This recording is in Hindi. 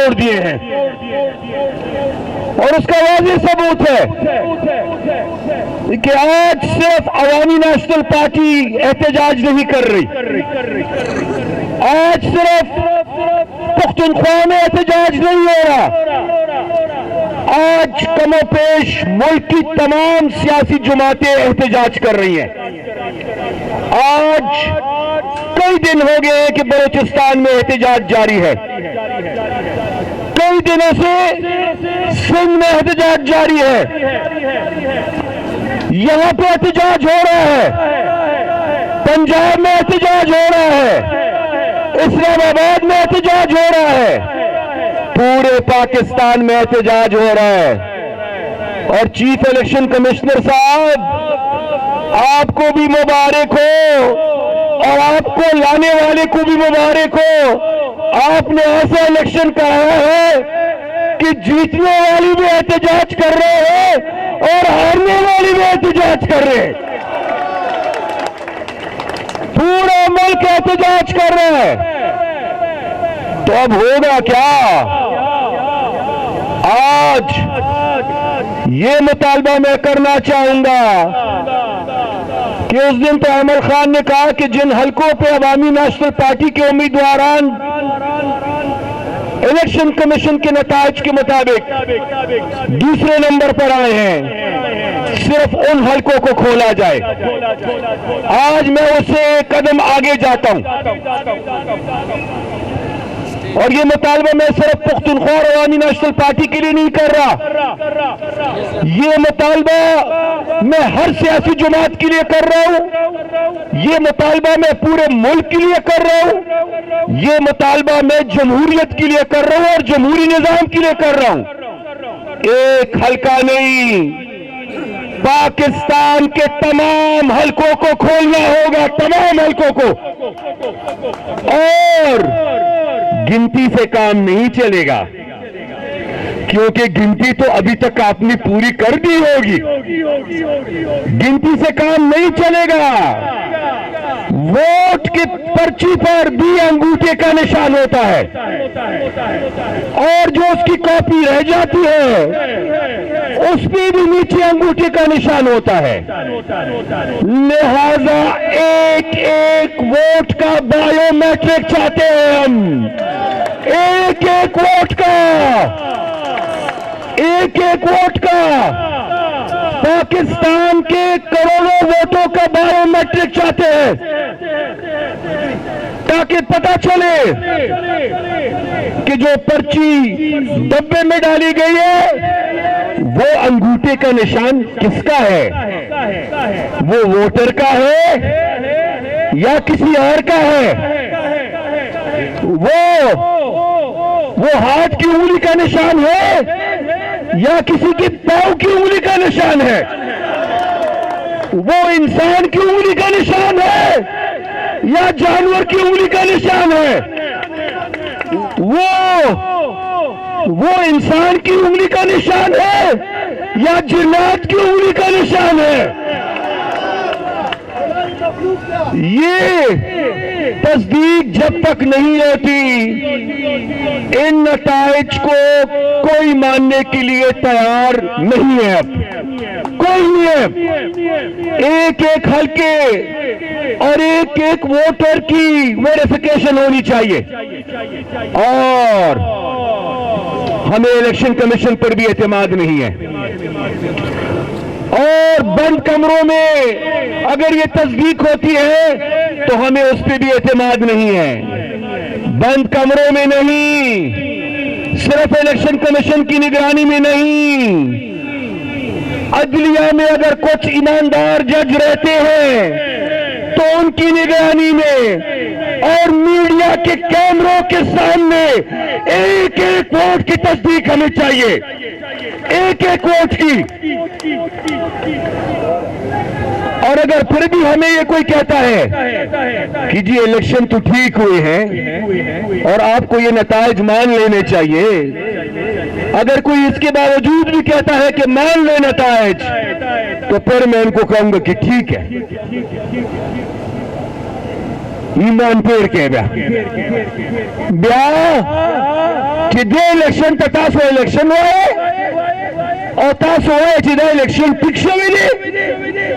तोड़ दिए हैं और उसका वाज़ेह सबूत है कि आज सिर्फ अवामी नेशनल पार्टी एहतजाज नहीं कर रही, आज सिर्फ पुख्तनख्वा में एहतजाज नहीं हो रहा, आज कमोपेश मुल्क की तमाम सियासी जमातें एहतजाज कर रही हैं। आज कई दिन हो गए कि बलूचिस्तान में एहतजाज जारी है, कई दिनों से सिंध में एहतजाज जारी है, यहां पे एहतजाज हो रहा है, पंजाब में एहतजाज हो रहा है, इस्लामाबाद में एहतजाज हो रहा है, पूरे पाकिस्तान में एहतजाज हो रहा है। और चीफ इलेक्शन कमिश्नर साहब, आपको भी मुबारक हो और आपको लाने वाले को भी मुबारक हो। आपने ऐसा इलेक्शन कराया है कि जीतने वाली भी एहतजाज कर रहे हैं और हारने वाली भी एहतजाज कर रहे हैं। पूरा मुल्क एहतजाज कर रहा है। तो अब होगा क्या? आज ये मुतालबा मैं करना चाहूंगा कि उस दिन तो अहमद खान ने कहा कि जिन हलकों पे अवामी नेशनल पार्टी के उम्मीदवारान इलेक्शन कमीशन के नताइज के मुताबिक दूसरे नंबर पर आए हैं, सिर्फ उन हलकों को खोला जाए। आज मैं उससे एक कदम आगे जाता हूं और ये मुतालबा मैं सिर्फ पुख्तनख्वा और अवामी नेशनल पार्टी के लिए नहीं कर रहा, ये मुतालबा मैं हर सियासी जमात के लिए कर रहा हूं, ये मुतालबा मैं पूरे मुल्क के लिए कर रहा हूं, ये मुतालबा मैं जमहूरियत के लिए कर रहा हूं और जमहूरी निजाम के लिए कर रहा हूं। एक हल्का नहीं, पाकिस्तान के तमाम हलकों को खोलना होगा, तमाम हलकों को। और गिनती से काम नहीं चलेगा, क्योंकि गिनती तो अभी तक आपने पूरी कर दी होगी। गिनती से काम नहीं चलेगा। वोट की पर्ची पर भी अंगूठे का निशान होता है और जो उसकी कॉपी रह जाती है उस पे भी नीचे अंगूठे का निशान होता है। लिहाजा एक एक वोट का बायोमेट्रिक चाहते हैं हम, एक एक वोट का, एक एक वोट का, पाकिस्तान के करोड़ों वोटों का बायोमेट्रिक चाहते हैं ताकि पता चले कि जो पर्ची डब्बे में डाली गई है वो अंगूठे का निशान किसका है, वो वोटर का है या किसी और का है, वो हाथ की उंगली का निशान है या किसी के पांव की उंगली का निशान है, वो इंसान की उंगली का निशान है या जानवर की उंगली का निशान है, वो इंसान की उंगली का निशान है या जिन्नात की उंगली का निशान है। ये तस्दीक जब तक नहीं होती, इन नताइज को कोई मानने के लिए तैयार नहीं है। अब कोई नहीं है। एक एक हल्के और एक एक वोटर की वेरिफिकेशन होनी चाहिए और हमें इलेक्शन कमीशन पर भी एतमाद नहीं है। और बंद कमरों में अगर ये तस्दीक होती है तो हमें उस पर भी एतमाद नहीं है। बंद कमरों में नहीं, सिर्फ इलेक्शन कमीशन की निगरानी में नहीं, अदलिया में अगर कुछ ईमानदार जज रहते हैं तो उनकी निगरानी में और मीडिया के कैमरों के सामने एक एक वोट की तस्दीक हमें चाहिए, एक एक वोट की। और अगर फिर भी हमें ये कोई कहता है कि जी इलेक्शन तो ठीक हुए हैं और आपको ये नताइज मान लेने चाहिए, अगर कोई इसके बावजूद भी कहता है कि मान ले नताइज, तो फिर मैं उनको कहूंगा कि ठीक है, ईमान पेड़ के ब्या चिदे इलेक्शन ततास वो इलेक्शन हुआ और तास हुआ चिदा इलेक्शन फिक्स हुई